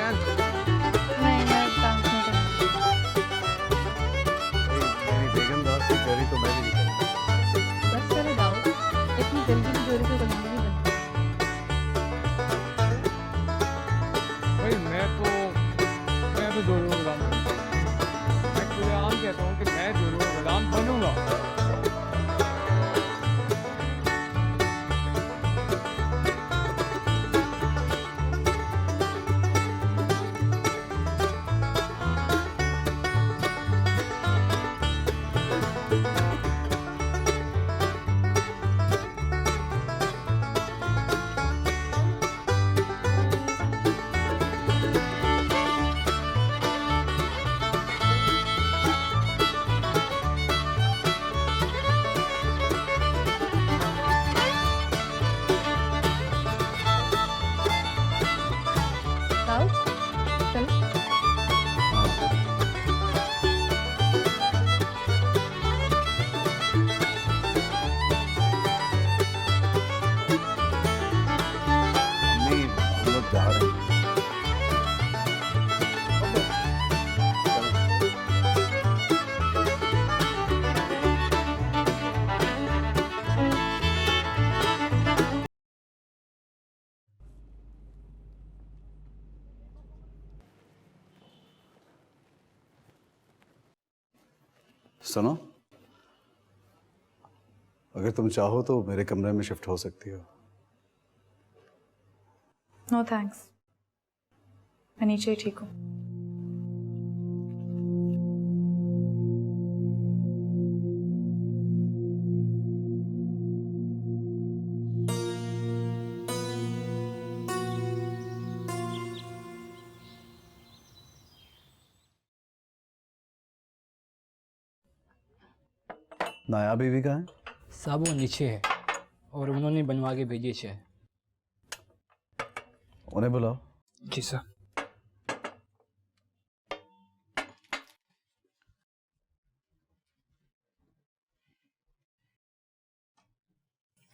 जान। नहीं, मैं डांस नहीं करूँगी। मेरी बेगम दास की जोड़ी तो मैं भी नहीं करूँगा। बस करो दाऊद, इतनी जल्दी की जोड़ी को गुलाम नहीं बनती। भाई मैं तो जोड़ों का गुलाम बनूंगा। मैं खुले आम कहता हूँ कि मैं जोड़ों का गुलाम बनूंगा। दाऊद, चलो। नहीं, हम लोग जा रहे हैं। सुनो, अगर तुम चाहो तो मेरे कमरे में शिफ्ट हो सकती हो। नो थैंक्स, मैं नीचे ही ठीक हूँ। नाया बीवी कहाँ है? साहब वो नीचे है और उन्होंने बनवा के भेजी है। उन्हें बुलाओ। जी सर।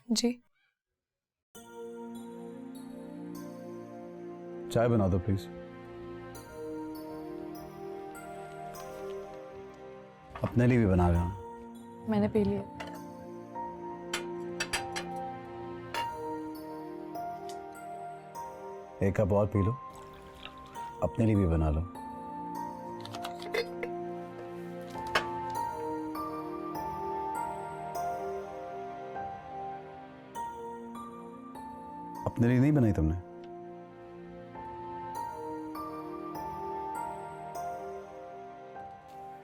जी, चाय बना दो प्लीज। अपने लिए भी बना रहा। मैंने पी लिया। एक कप और पी लो, अपने लिए भी बना लो। अपने लिए नहीं बनाई तुमने?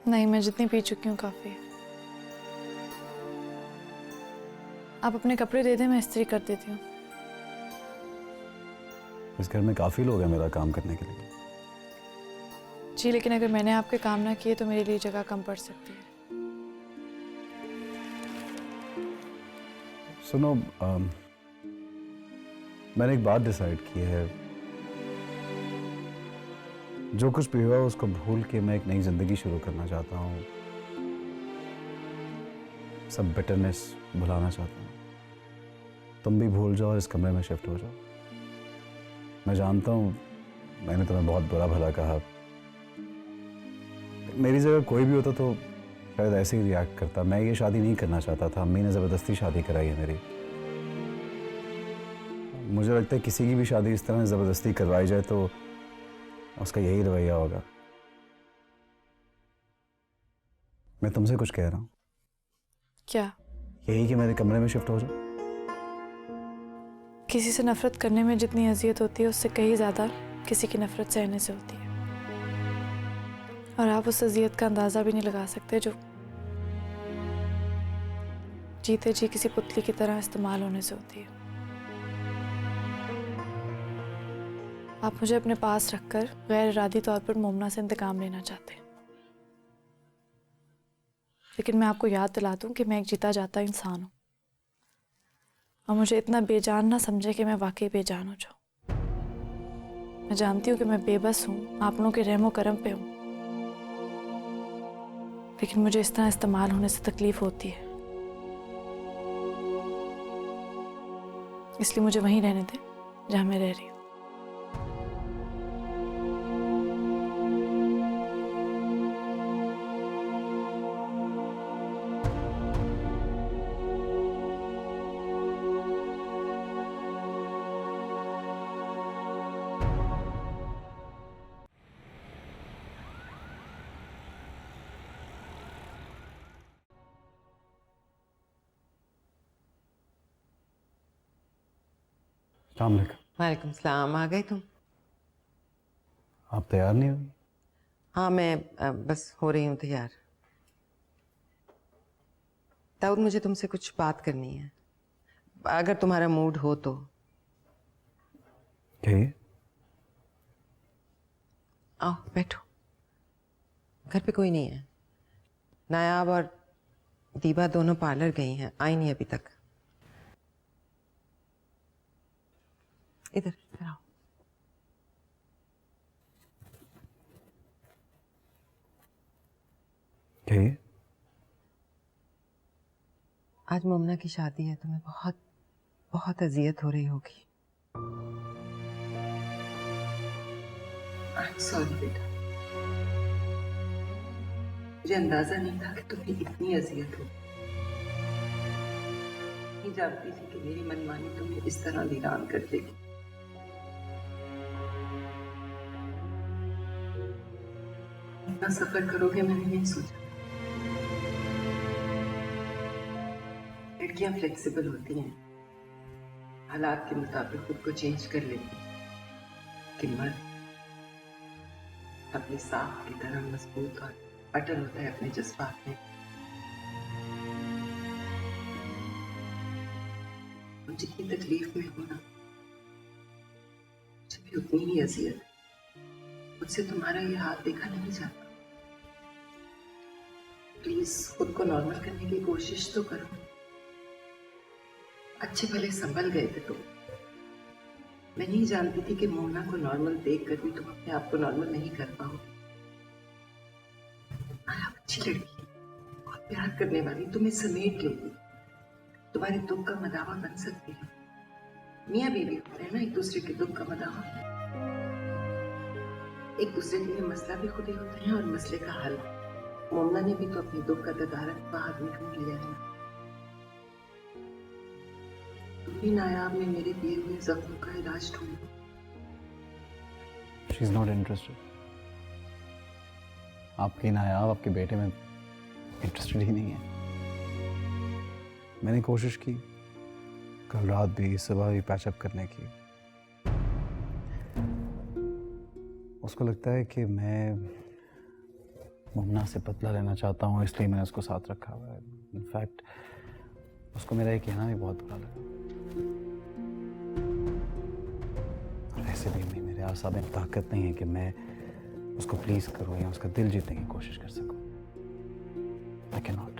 नहीं, मैं जितनी पी चुकी हूँ काफी है। आप अपने कपड़े दे दें, मैं इस्त्री कर देती हूँ। इस घर में काफी लोग हैं मेरा काम करने के लिए। जी, लेकिन अगर मैंने आपके काम ना किए तो मेरे लिए जगह कम पड़ सकती है। सुनो, मैंने एक बात डिसाइड की है। जो कुछ भी हुआ उसको भूल के मैं एक नई जिंदगी शुरू करना चाहता हूँ। सब बिटरनेस भुलाना चाहता हूँ। तुम भी भूल जाओ और इस कमरे में शिफ्ट हो जाओ। मैं जानता हूँ मैंने तुम्हें बहुत बुरा भला कहा। मेरी जगह कोई भी होता तो शायद ऐसे ही रिएक्ट करता। मैं ये शादी नहीं करना चाहता था। अम्मी ने ज़बरदस्ती शादी कराई है मेरी। मुझे लगता है किसी की भी शादी इस तरह ज़बरदस्ती करवाई जाए तो उसका यही रवैया होगा। मैं तुमसे कुछ कह रहा हूँ। क्या? यही कि मेरे कमरे में शिफ्ट हो जाओ। किसी से नफरत करने में जितनी अजियत होती है उससे कहीं ज़्यादा किसी की नफरत सहने से होती है। और आप उस अजियत का अंदाज़ा भी नहीं लगा सकते जो जीते जी किसी पुतली की तरह इस्तेमाल होने से होती है। आप मुझे अपने पास रखकर गैर इरादी तौर पर मोमना से इंतकाम लेना चाहते हैं, लेकिन मैं आपको याद दिला दूं कि मैं एक जीता जाता इंसान हूं और मुझे इतना बेजान ना समझे कि मैं वाकई बेजान हो जाऊं। मैं जानती हूँ कि मैं बेबस हूँ, आप लोगों के रहमो करम पे हूँ, लेकिन मुझे इस तरह इस्तेमाल होने से तकलीफ होती है। इसलिए मुझे वहीं रहने दें जहां मैं रह रही हूँ। अस्सलाम वालेकुम। वालेकुम सलाम। आ गए तुम? आप तैयार नहीं हुई? हाँ, मैं बस हो रही हूँ तैयार। दाऊद, मुझे तुमसे कुछ बात करनी है, अगर तुम्हारा मूड हो तो। कहिए। आओ बैठो। घर पे कोई नहीं है। नायाब और दीबा दोनों पार्लर गई हैं, आई नहीं अभी तक। इधर इधर आओ। कहिए। आज मुमना की शादी है, तुम्हें बहुत बहुत अजियत हो रही होगी। सॉरी बेटा, मुझे अंदाजा नहीं था कि तुम्हें इतनी अजियत हो। नहीं जानती थी कि मेरी मनमानी तुम्हें इस तरह वीरान कर देगी। इतना सफर करोगे मैंने नहीं सोचा। लड़कियां फ्लेक्सिबल होती हैं, हालात के मुताबिक खुद को चेंज कर लेती हैं, कि मर्द अपनी सांप की तरह मजबूत और अटल होता है अपने जज्बात में। तुम जितनी तकलीफ में हो ना, मुझे भी उतनी ही अजियत है। मुझसे तुम्हारा ये हाथ देखा नहीं जाता। प्लीज खुद को नॉर्मल करने की कोशिश तो करो। अच्छे भले संभल गए थे तुम। मैं नहीं जानती थी कि मोना को नॉर्मल देखकर भी तुम अपने आप को नॉर्मल नहीं कर पाओ। आप अच्छी लड़की, बहुत प्यार करने वाली, तुम्हें समेट लेगी, तुम्हारे दुख का मदावा बन सकती है। मियाँ बीवी होते हैं ना, एक दूसरे के दुख का मदावा, एक दूसरे के लिए मसला भी खुद ही होते हैं और मसले का हल। मोमना ने भी तो अपने दुख का तदारक बाहर में ढूंढ लिया है। तुम भी नायाब में मेरे दिए हुए जख्मों का इलाज ढूंढो। She is not interested. आपकी नायाब आपके बेटे में इंटरेस्टेड ही नहीं है। मैंने कोशिश की, कल रात भी, सुबह भी पैचअप करने की। उसको लगता है कि मैं मुमना से बदला लेना चाहता हूँ, इसलिए मैंने उसको साथ रखा हुआ है। इनफैक्ट उसको मेरा ये कहना भी बहुत बुरा लगा। ऐसे भी मेरे आसाब में ताकत नहीं है कि मैं उसको प्लीज करूं या उसका दिल जीतने की कोशिश कर सकूं। I cannot.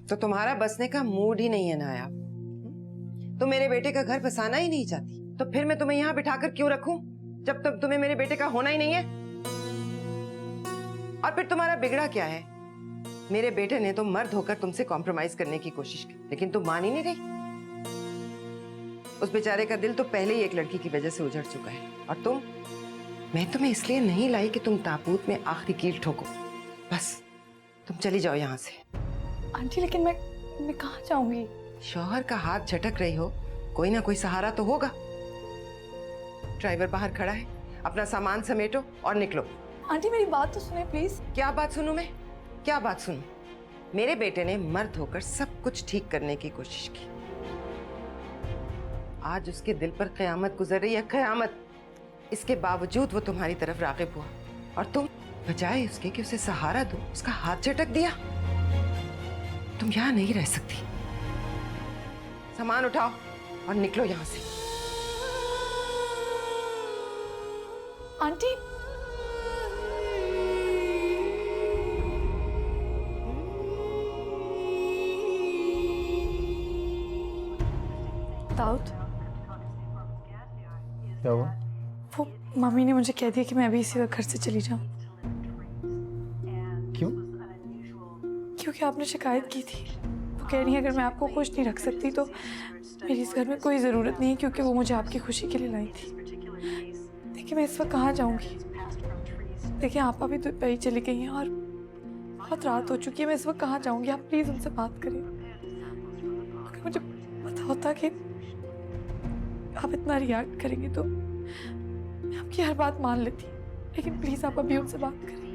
तो तुम्हारा बसने का मूड ही नहीं है नायाब। तुम मेरे बेटे का घर बसाना ही नहीं चाहती, तो फिर मैं तुम्हें यहाँ बिठाकर क्यों रखूं, जब तक तुम्हें मेरे बेटे का होना ही नहीं है। और फिर तुम्हारा बिगड़ा क्या है? मेरे बेटे ने तो मर्द होकर तुमसे कॉम्प्रोमाइज करने की कोशिश की, लेकिन तुम मान ही नहीं रही। उस बेचारे का दिल तो पहले ही एक लड़की की वजह से उजड़ चुका है। और तुम, मैं तुम्हें इसलिए नहीं लाई कि तुम ताबूत में आखिरी कील ठोको। बस तुम चली जाओ यहाँ से। आंटी लेकिन मैं कहाँ जाऊंगी? शौहर का हाथ झटक रही हो, कोई ना कोई सहारा तो होगा। ड्राइवर बाहर खड़ा है, अपना सामान समेटो और निकलो। आंटी मेरी बात तो सुने प्लीज। क्या बात सुनूं मैं? क्या बात सुनूं? मेरे बेटे ने मर्द होकर सब कुछ ठीक करने की कोशिश की। आज उसके दिल पर क़यामत गुजर रही है, क़यामत। इसके बावजूद वो तुम्हारी तरफ राग़िब हुआ और तुम बजाय उसके कि उसे सहारा दो, उसका हाथ झटक दिया। तुम यहाँ नहीं रह सकती। सामान उठाओ और निकलो यहाँ से। आंटी दाऊद, क्या हुआ? वो मम्मी ने मुझे कह दिया कि मैं अभी इसी वक्त घर से चली जाऊं। क्यों? क्योंकि आपने शिकायत की थी। वो कह रही है अगर मैं आपको खुश नहीं रख सकती तो मेरी इस घर में कोई ज़रूरत नहीं है, क्योंकि वो मुझे आपकी खुशी के लिए लाई थी। देखिए मैं इस वक्त कहाँ जाऊंगी? देखिए आपा भी दुबई चली गई हैं और बहुत रात हो चुकी है। मैं इस वक्त कहाँ जाऊंगी? आप प्लीज़ उनसे बात करें। अगर मुझे पता होता कि आप इतना रिएक्ट करेंगे तो मैं आपकी हर बात मान लेती, लेकिन प्लीज आप अभी उनसे बात करिए।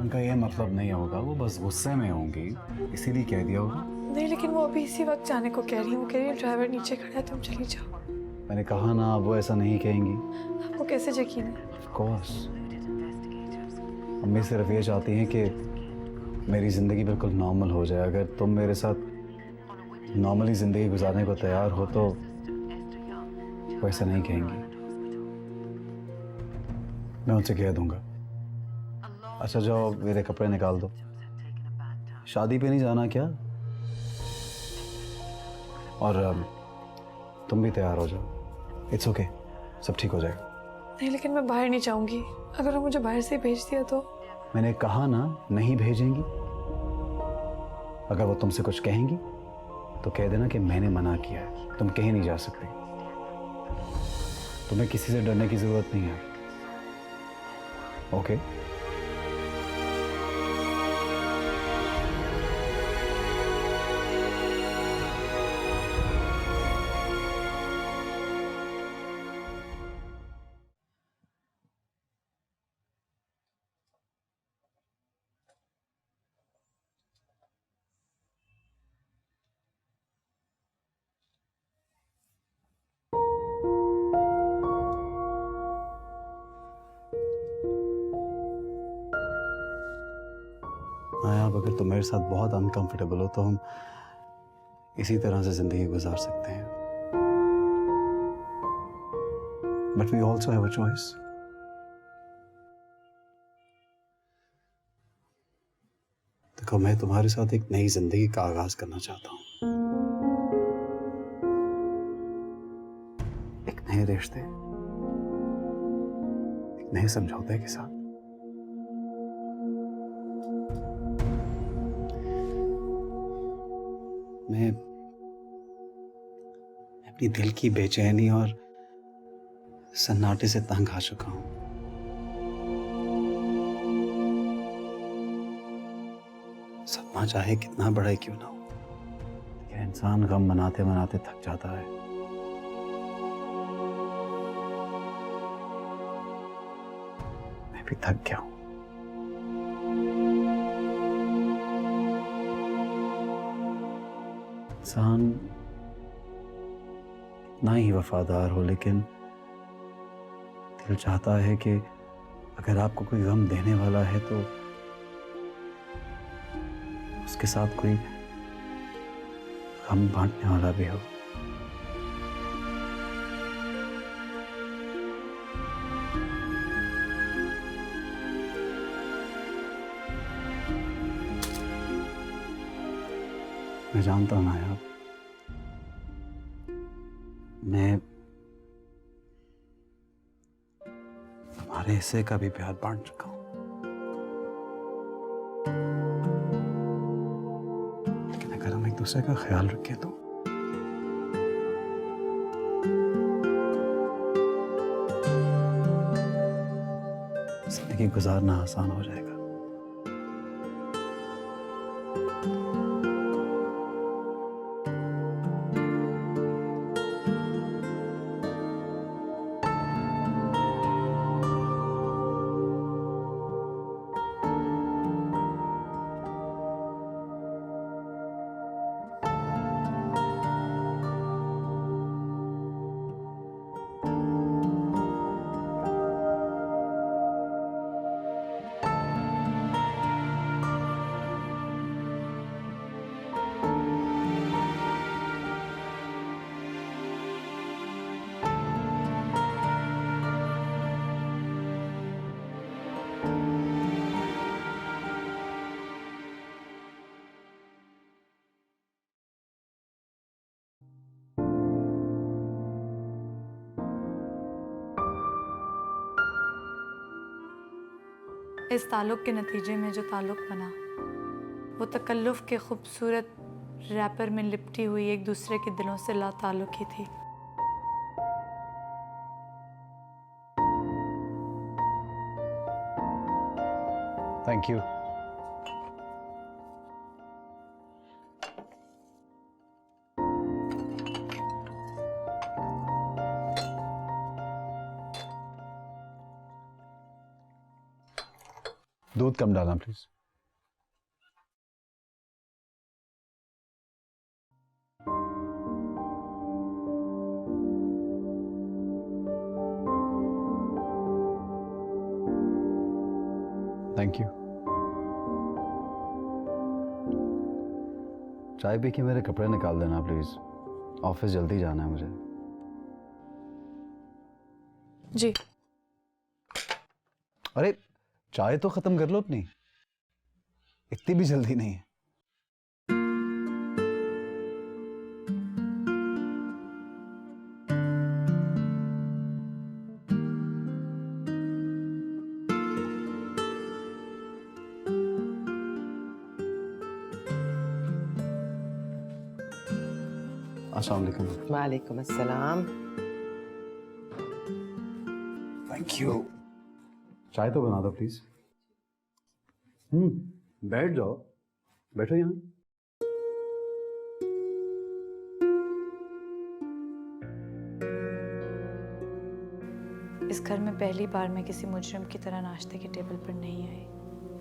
उनका ये मतलब नहीं होगा, वो बस गुस्से में होंगी, इसीलिए कह दिया होगा। नहीं, लेकिन वो अभी इसी वक्त जाने को कह रही है। वो कह रही है ड्राइवर नीचे खड़ा है, तुम चली जाओ। मैंने कहा ना, वो ऐसा नहीं कहेंगी। आपको कैसे यकीन है? ऑफ कोर्स, अम्मी सिर्फ ये चाहती हैं कि मेरी ज़िंदगी बिल्कुल नॉर्मल हो जाए। अगर तुम मेरे साथ नॉर्मली ज़िंदगी गुजारने को तैयार हो तो वो ऐसा नहीं कहेंगी। मैं उनसे कह दूंगा। अच्छा जाओ, मेरे कपड़े निकाल दो। शादी पे नहीं जाना क्या? और तुम भी तैयार हो जाओ। इट्स ओके, सब ठीक हो जाएगा। नहीं, लेकिन मैं बाहर नहीं जाऊंगी। अगर वो मुझे बाहर से भेज दिया तो? मैंने कहा ना, नहीं भेजेंगी। अगर वो तुमसे कुछ कहेंगी तो कह देना कि मैंने मना किया है, तुम कहीं नहीं जा सकते। तुम्हें किसी से डरने की जरूरत नहीं है। ओके? नायाब, अगर तुम मेरे साथ बहुत अनकंफर्टेबल हो तो हम इसी तरह से जिंदगी गुजार सकते हैं। But we also have a choice. देखो, मैं तुम्हारे साथ एक नई जिंदगी का आगाज करना चाहता हूँ, एक नए रिश्ते, एक नए समझौते के साथ। मैं अपनी दिल की बेचैनी और सन्नाटे से तंग आ चुका हूं। सपना चाहे कितना बड़ा ही क्यों ना हो, लेकिन इंसान गम मनाते मनाते थक जाता है। मैं भी थक गया हूं। इंसान कितना ही वफादार हो, लेकिन दिल चाहता है कि अगर आपको कोई गम देने वाला है तो उसके साथ कोई गम बांटने वाला भी हो। मैं जानता हूं नायाब, मैं तुम्हारे हिस्से का भी प्यार बांट चुका हूं, लेकिन अगर हम एक दूसरे का ख्याल रखें तो जिंदगी गुजारना आसान हो जाएगा। इस ताल्लुक़ के नतीजे में जो ताल्लुक़ बना, वो तकल्लुफ़ के खूबसूरत रैपर में लिपटी हुई एक दूसरे के दिलों से ला ताल्लुक़ ही थी। Thank you. दूध कम डालना प्लीज। Thank you. चाय पी के मेरे कपड़े निकाल देना प्लीज, ऑफिस जल्दी जाना है मुझे। जी। अरे चाय तो खत्म कर लो अपनी, इतनी भी जल्दी नहीं है। अस्सलाम वालेकुम। वालेकुम अस्सलाम। Thank you. चाय तो बना दो प्लीज। बैठ जाओ, बैठो यहाँ। इस घर में पहली बार मैं किसी मुजरिम की तरह नाश्ते के टेबल पर नहीं आई,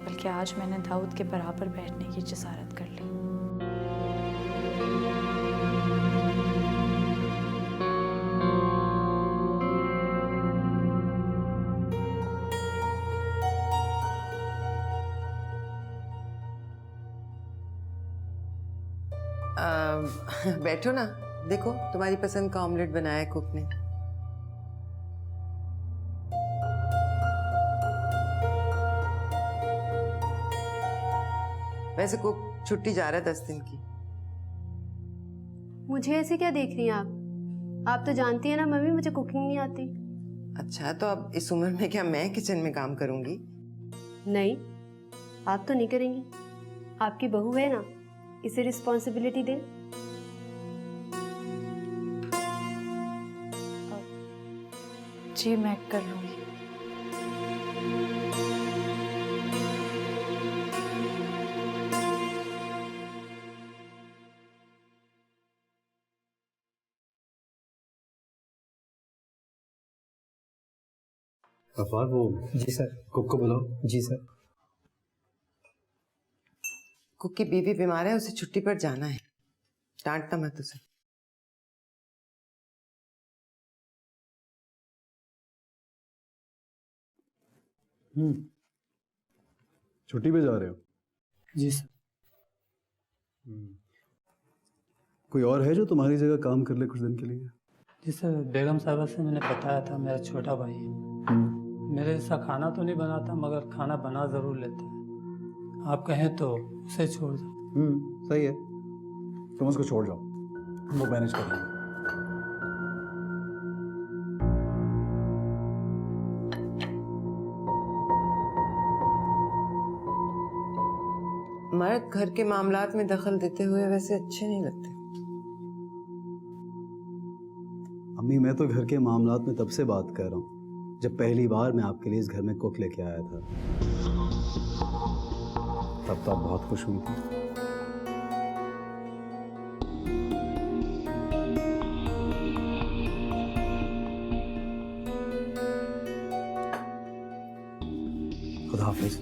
बल्कि आज मैंने दाऊद के बराबर बैठने की जसारत कर ली। बैठो ना, देखो तुम्हारी पसंद का ऑमलेट बनाया है कुक ने। वैसे कुक छुट्टी जा रहा है 10 दिन की। मुझे ऐसे क्या देख रही हैं आप तो जानती हैं ना मम्मी, मुझे कुकिंग नहीं आती। अच्छा, तो अब इस उम्र में क्या मैं किचन में काम करूंगी? नहीं, आप तो नहीं करेंगी, आपकी बहू है ना, इसे रिस्पॉन्सिबिलिटी दे। जी मैं कर लूँगी। गफ्फार, वो जी सर। कुक को बुलाओ। जी सर। कुक की बीवी बीमार है, उसे छुट्टी पर जाना है। डांटना मत उसे। छुट्टी पे जा रहे हो? जी सर। कोई और है जो तुम्हारी जगह काम कर ले कुछ दिन के लिए? जी सर, बेगम साहबा से मैंने बताया था, मेरा छोटा भाई है। मेरे जैसा खाना तो नहीं बनाता, मगर खाना बना ज़रूर लेता है। आप कहें तो उसे छोड़ दो। सही है, तुम उसको छोड़ जाओ, हम वो मैनेज कर लेंगे। मर्द घर के मामलात में दखल देते हुए वैसे अच्छे नहीं लगते। अम्मी, मैं तो घर के मामलात में तब से बात कर रहा हूँ जब पहली बार मैं आपके लिए इस घर में कुक लेके आया था। तब तो आप बहुत खुश हुई थी। खुदा हाफिज।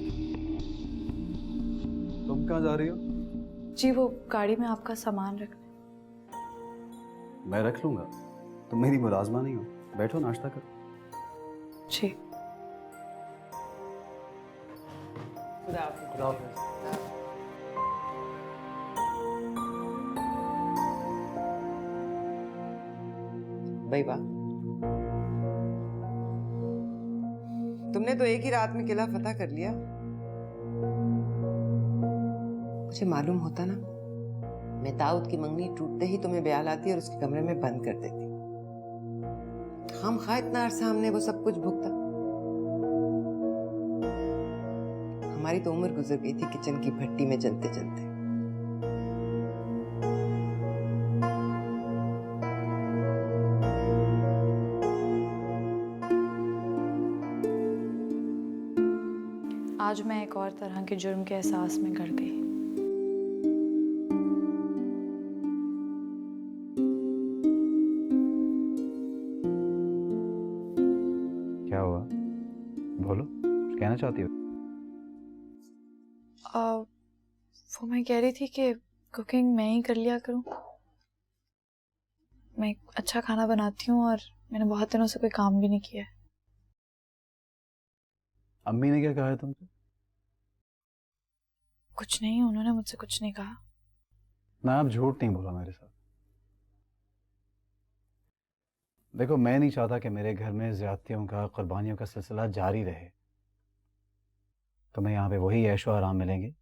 तुम कहाँ जा रही हो? जी वो गाड़ी में आपका सामान रखना। मैं रख लूंगा, तुम मेरी मुलाजमा नहीं हो। बैठो, नाश्ता करो। जी। खुदा हाफिज। भाई वाह, तुमने तो एक ही रात में किला फतह कर लिया। मुझे मालूम होता ना, मैं दाऊद की मंगनी टूटते ही तुम्हें ब्याह लाती और उसके कमरे में बंद कर देती। हम खा इतना अरसा हमने वो सब कुछ भुगता। हमारी तो उम्र गुजर गई थी किचन की भट्टी में जलते जलते। आज मैं एक और तरह के जुर्म के एहसास में गड़ गई। क्या हुआ? बोलो, कुछ कहना चाहती हो? वो मैं कह रही थी कि कुकिंग मैं ही कर लिया करूं। मैं अच्छा खाना बनाती हूँ और मैंने बहुत दिनों से कोई काम भी नहीं किया है। अम्मी ने क्या कहा है तुमसे? कुछ नहीं, उन्होंने मुझसे कुछ नहीं कहा। ना, आप झूठ नहीं बोला मेरे साथ। देखो, मैं नहीं चाहता कि मेरे घर में ज्यादतियों का, कुर्बानियों का सिलसिला जारी रहे। तो मैं यहाँ पे वही ऐशो आराम मिलेंगे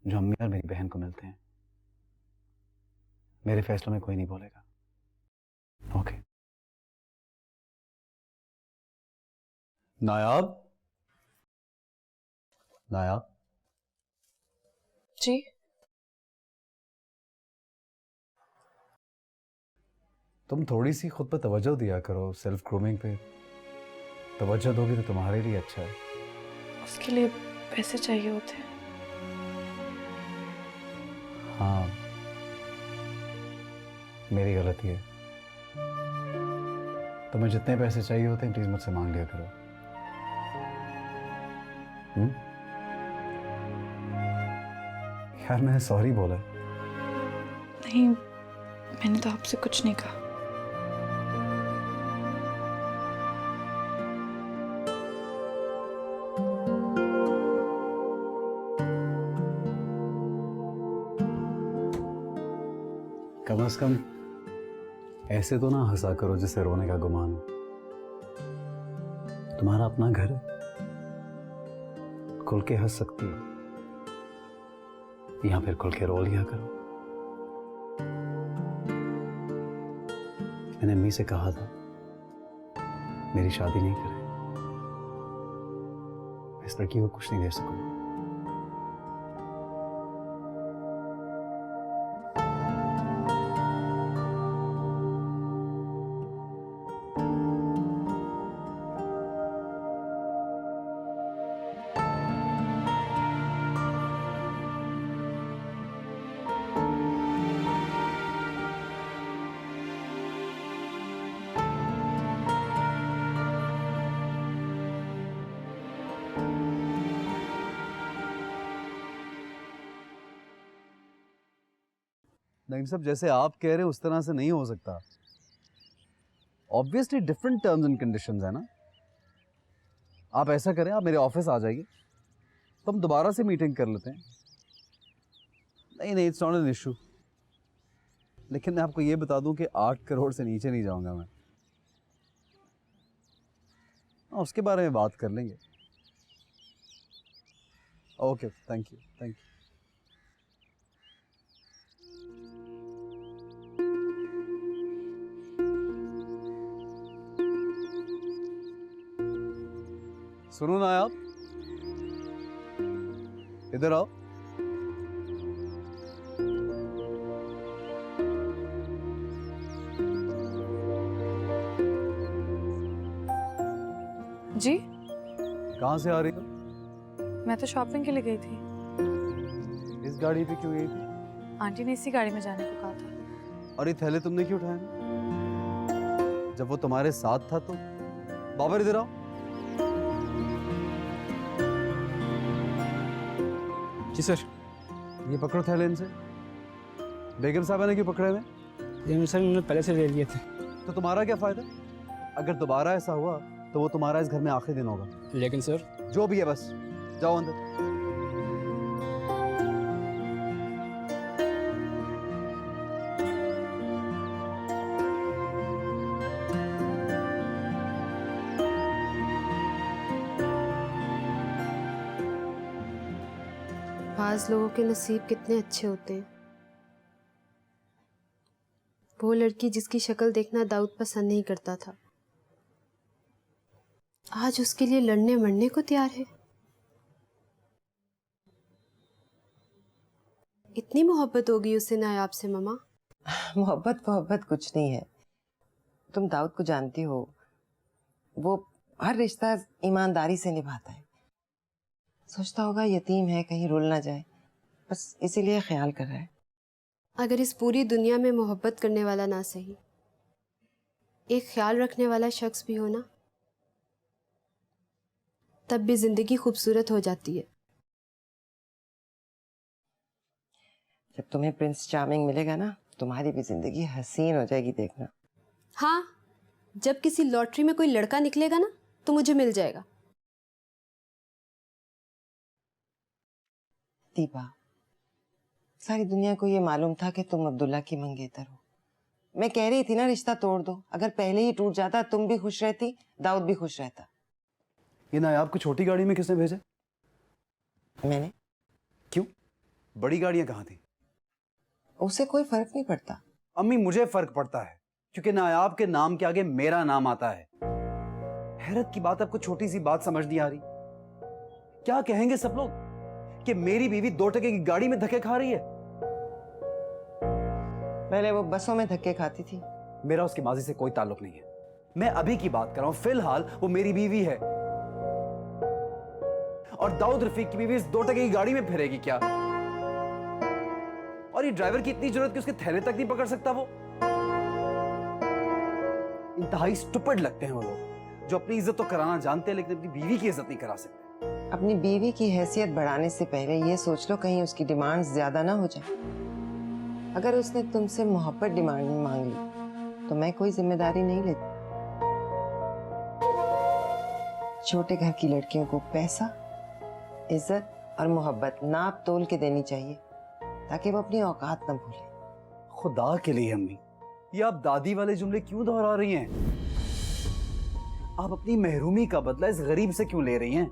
जो अम्मी और मेरी बहन को मिलते हैं। मेरे फैसलों में कोई नहीं बोलेगा। ओके। नायाब, नायाब जी? तुम थोड़ी सी खुद पर तवज्जो दिया करो। सेल्फ ग्रूमिंग पे तवज्जो दोगी तो तुम्हारे लिए अच्छा है। उसके लिए पैसे चाहिए होते हैं। हाँ, मेरी गलती है। तुम्हें जितने पैसे चाहिए होते हैं प्लीज मुझसे मांग लिया करो। यार, मैंने सॉरी बोला। नहीं, मैंने तो आपसे कुछ नहीं कहा। कम से कम ऐसे तो ना हंसा करो जिससे रोने का गुमान हो। तुम्हारा अपना घर है, खुल के हंस सकती हो या फिर खुल के रो लिया करो। मैंने अम्मी से कहा था मेरी शादी नहीं करे। इस लड़की को कुछ नहीं दे सकूंगा। नहीं साहब, जैसे आप कह रहे हैं उस तरह से नहीं हो सकता। Obviously different terms and conditions है ना। आप ऐसा करें, आप मेरे ऑफिस आ जाइए तो हम दोबारा से मीटिंग कर लेते हैं। नहीं नहीं, इट्स नॉट एन इशू। लेकिन मैं आपको ये बता दूं कि 8 करोड़ से नीचे नहीं जाऊंगा मैं। उसके बारे में बात कर लेंगे। Okay, thank you, thank you. सुनो ना आप, इधर आओ। जी? कहाँ से आ रही हो? मैं तो शॉपिंग के लिए गई थी। इस गाड़ी पे क्यों गई थी? आंटी ने इसी गाड़ी में जाने को कहा था। और ये थैले तुमने क्यों उठाए? जब वो तुम्हारे साथ था तो। बाबर, इधर आओ। जी सर। ये पकड़ो थैले इनसे। बेगम साहबा ने क्यों पकड़े हुए? ये सर उन्होंने पहले से ले लिए थे। तो तुम्हारा क्या फायदा? अगर दोबारा ऐसा हुआ तो वो तुम्हारा इस घर में आखिरी दिन होगा। लेकिन सर, जो भी है बस जाओ अंदर। बाज़ लोगों के नसीब कितने अच्छे होते हैं। वो लड़की जिसकी शक्ल देखना दाऊद पसंद नहीं करता था, आज उसके लिए लड़ने मरने को तैयार है। इतनी मोहब्बत होगी उससे नायाब से मामा। मोहब्बत कुछ नहीं है। तुम दाऊद को जानती हो, वो हर रिश्ता ईमानदारी से निभाता है। सोचता होगा यतीम है, कहीं रुल ना जाए, बस इसीलिए ख्याल कर रहा है। अगर इस पूरी दुनिया में मोहब्बत करने वाला ना सही, एक ख्याल रखने वाला शख्स भी हो ना, तब भी जिंदगी खूबसूरत हो जाती है। जब तुम्हें प्रिंस चार्मिंग मिलेगा ना, तुम्हारी भी जिंदगी हसीन हो जाएगी, देखना। हाँ, जब किसी लॉटरी में कोई लड़का निकलेगा ना तो मुझे मिल जाएगा। दीपा, सारी दुनिया को ये मालूम था कि तुम अब्दुल्ला की मंगेतर हो। मैं कह रही थी ना रिश्ता तोड़ दो, अगर पहले ही टूट जाता तुम भी खुश रहती, दाऊद भी खुश रहता। ये नायाब को छोटी गाड़ी में किसने भेजा? मैंने। क्यों? बड़ी गाड़ियां कहाँ थी? उसे कोई फर्क नहीं पड़ता। अम्मी, मुझे फर्क पड़ता है, क्योंकि नायाब के नाम के आगे मेरा नाम आता है। हैरत की बात, आपको छोटी सी बात समझ नहीं आ रही? क्या कहेंगे सब लोग कि मेरी बीवी 2 टके की गाड़ी में धक्के खा रही है? पहले वो बसों में धक्के खाती थी। मेरा उसकी माजी से कोई ताल्लुक नहीं है। मैं अभी की बात कर रहा हूं, फिलहाल वो मेरी बीवी है। और दाऊद रफीक की बीवी इस 2 टके की गाड़ी में फिरेगी क्या? और ये ड्राइवर की इतनी जरूरत कि उसके थैले तक नहीं पकड़ सकता वो? इंतहाई स्टूपिड लगते हैं वो लोग जो अपनी इज्जत तो कराना जानते हैं लेकिन अपनी बीवी की इज्जत नहीं करा सकते। अपनी बीवी की हैसियत बढ़ाने से पहले ये सोच लो कहीं उसकी डिमांड्स ज्यादा ना हो जाए। अगर उसने तुमसे मोहब्बत डिमांड में मांग ली तो मैं कोई जिम्मेदारी नहीं लेती। छोटे घर की लड़कियों को पैसा, इज्जत और मोहब्बत नाप तोल के देनी चाहिए ताकि वो अपनी औकात न भूले। खुदा के लिए अम्मी, ये आप दादी वाले जुमले क्यों दोहरा रही हैं? आप अपनी महरूमी का बदला इस गरीब से क्यों ले रही हैं?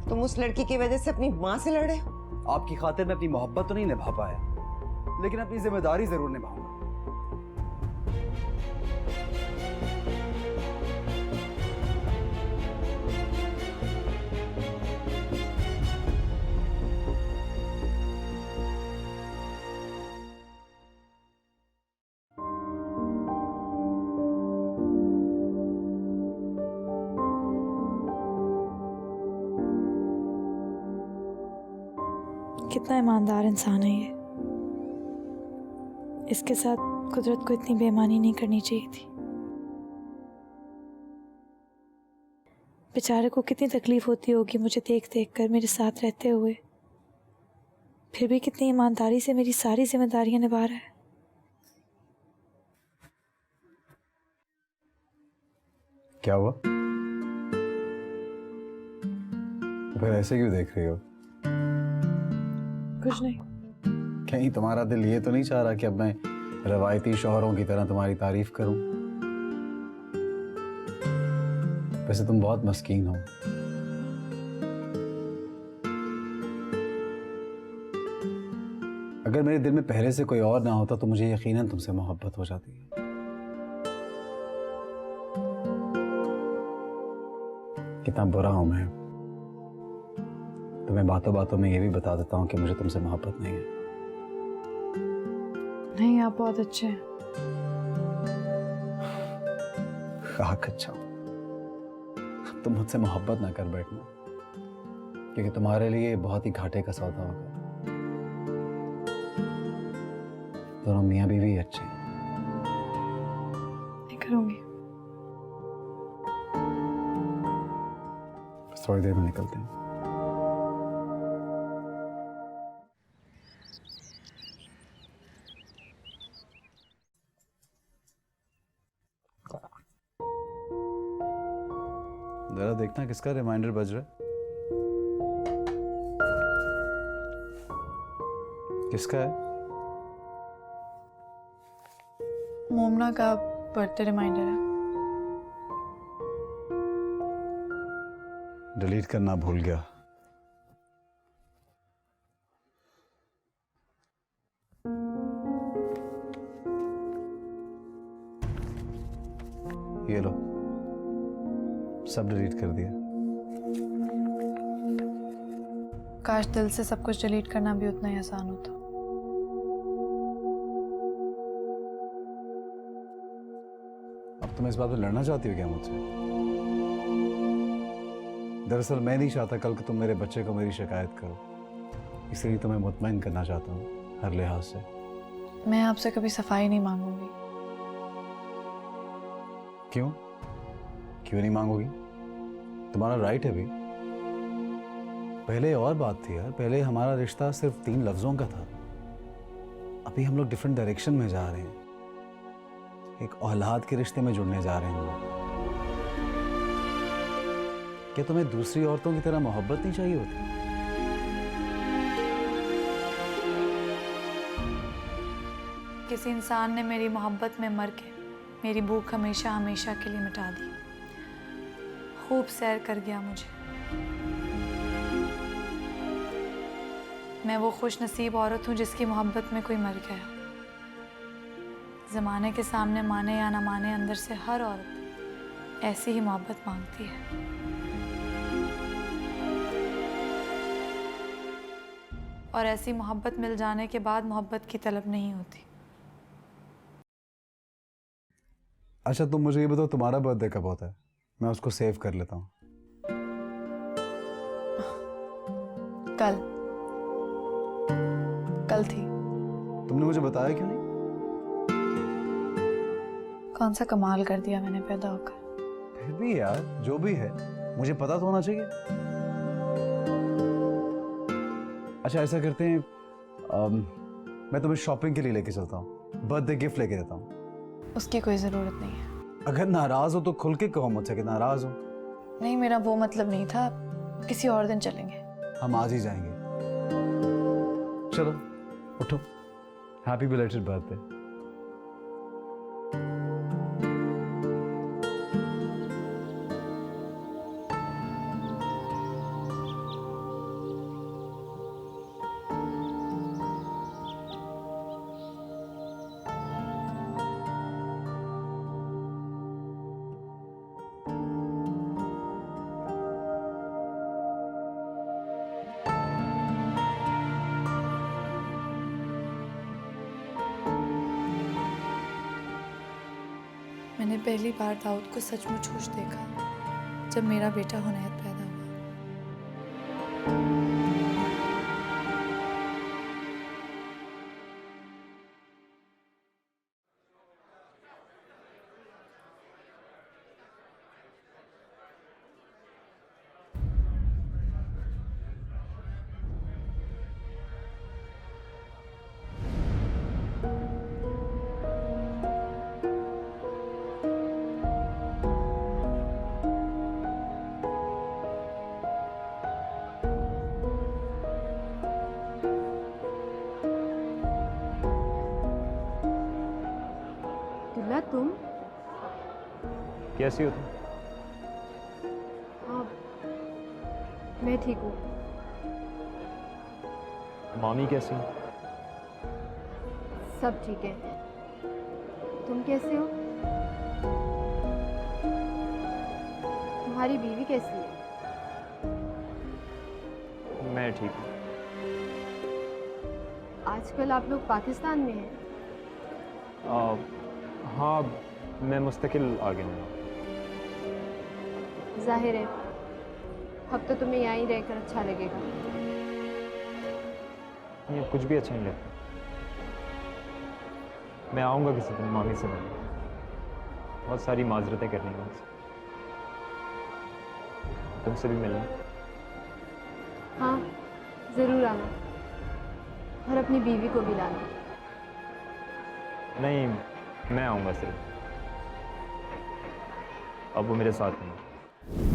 तुम उस लड़की की वजह से अपनी माँ से लड़े हो? आपकी खातिर मैं अपनी मोहब्बत तो नहीं निभा पाया, लेकिन अपनी जिम्मेदारी जरूर निभाऊंगा। कितना ईमानदार इंसान है ये। इसके साथ कुदरत को इतनी बेईमानी नहीं करनी चाहिए थी। बेचारे को कितनी तकलीफ होती होगी मुझे देख देख कर मेरे साथ रहते हुए, फिर भी कितनी ईमानदारी से मेरी सारी जिम्मेदारियां निभा रहा है। क्या हुआ? फिर ऐसे क्यों देख रही हो? कुछ नहीं। कहीं तुम्हारा दिल ये तो नहीं चाह रहा कि अब मैं रवायती शौहरों की तरह तुम्हारी तारीफ करूं? वैसे तुम बहुत मस्कीन हो। अगर मेरे दिल में पहले से कोई और ना होता तो मुझे यकीनन तुमसे मोहब्बत हो जाती है। कितना बुरा हूं मैं। तो मैं बातों बातों में ये भी बता देता हूँ कि मुझे तुमसे मोहब्बत नहीं है। नहीं, आप बहुत अच्छे हैं। खाक अच्छा, तुम मुझसे मोहब्बत ना कर बैठना, क्योंकि तुम्हारे लिए बहुत ही घाटे का सौदा होगा। दोनों मियाँ बीवी अच्छे हैं। मैं करूंगी। थोड़ी देर में निकलते हैं। जरा देखना किसका रिमाइंडर बज रहा है। किसका है? मोमना का बर्थडे रिमाइंडर है। डिलीट करना भूल गया। ये लो, सब डिलीट कर दिया। काश दिल से सब कुछ डिलीट करना भी उतना ही आसान होता। अब तुम इस बात पर लड़ना चाहती हो क्या मुझसे? दरअसल मैं नहीं चाहता कल को तुम मेरे बच्चे को मेरी शिकायत करो, इसलिए तुम्हें मुतमईन करना चाहता हूँ हर लिहाज से। मैं आपसे कभी सफाई नहीं मांगूंगी। क्यों? क्यों नहीं मांगोगी? तुम्हारा राइट है भी। पहले और बात थी यार, पहले हमारा रिश्ता सिर्फ 3 लफ्जों का था। अभी हम लोग डिफरेंट डायरेक्शन में जा रहे हैं, एक औलाद के रिश्ते में जुड़ने जा रहे हैं हम लोग। क्या तुम्हें दूसरी औरतों की तरह मोहब्बत नहीं चाहिए होती? किसी इंसान ने मेरी मोहब्बत में मर के मेरी भूख हमेशा हमेशा के लिए मिटा दी। खूब सैर कर गया मुझे। मैं वो खुश नसीब औरत हूँ जिसकी मोहब्बत में कोई मर गया। ज़माने के सामने माने या ना माने, अंदर से हर औरत ऐसी ही मोहब्बत मांगती है। और ऐसी मोहब्बत मिल जाने के बाद मोहब्बत की तलब नहीं होती। अच्छा तुम मुझे ये बताओ, तुम्हारा बर्थडे कब होता है? मैं उसको सेव कर लेता हूँ। कल थी। तुमने मुझे बताया क्यों नहीं? कौन सा कमाल कर दिया मैंने पैदा होकर। फिर भी यार, जो भी है मुझे पता तो होना चाहिए। अच्छा ऐसा करते हैं, मैं तुम्हें शॉपिंग के लिए लेके चलता हूँ, बर्थडे गिफ्ट लेके देता हूँ। उसकी कोई ज़रूरत नहीं है। अगर नाराज हो तो खुल के कहो मुझसे कि नाराज हो। नहीं, मेरा वो मतलब नहीं था। किसी और दिन चलेंगे। हम आज ही जाएंगे। चलो उठो, हैप्पी बिलेटेड बर्थडे। मैंने पहली बार दाऊद को सचमुच खुश देखा जब मेरा बेटा हुनैद पैदा हुआ। दुल्ला तुम? कैसी हो तुम? हाँ, मैं ठीक हूँ। मामी कैसी हो? सब ठीक है। तुम कैसे हो? तुम्हारी बीवी कैसी है? मैं ठीक हूँ। आजकल आप लोग पाकिस्तान में हैं। हाँ, मैं मुस्तकिल आ गया हूँ। जाहिर है, अब तो तुम्हें यहाँ ही रहकर अच्छा लगेगा। ये कुछ भी अच्छा नहीं लगता। मैं आऊँगा किसी दिन मामी से मिलने। बहुत सारी माजरतें करनी है मुझसे। तुमसे भी मिलना। हाँ, ज़रूर आना और अपनी बीवी को भी लाना। नहीं, मैं आऊँगा सिर्फ। अब वो मेरे साथ नहीं।